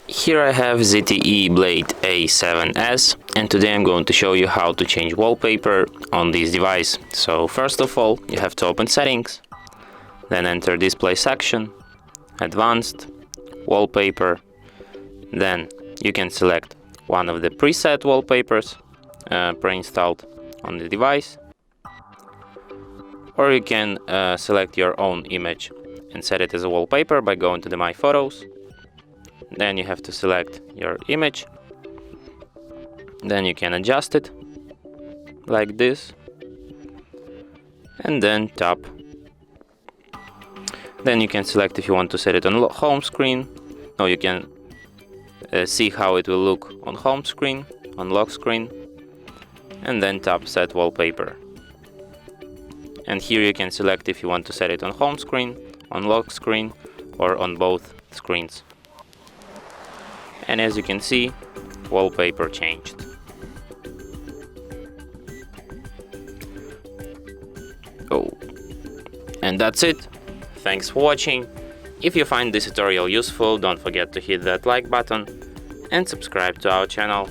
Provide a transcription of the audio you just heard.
Here I have ZTE Blade A7s, and today I'm going to show you how to change wallpaper on this device. So first of all, you have to open Settings, then enter Display section, Advanced, Wallpaper, then you can select one of the preset wallpapers pre-installed on the device, or you can select your own image and set it as a wallpaper by going to the My Photos. Then you have to select your image, then you can adjust it like this, and then tap. Then you can select if you want to set it on home screen, or you can see how it will look on home screen, on lock screen, and then tap Set Wallpaper. And here you can select if you want to set it on home screen, on lock screen, or on both screens. And as you can see, wallpaper changed. Oh, and that's it. Thanks for watching. If you find this tutorial useful, don't forget to hit that like button and subscribe to our channel.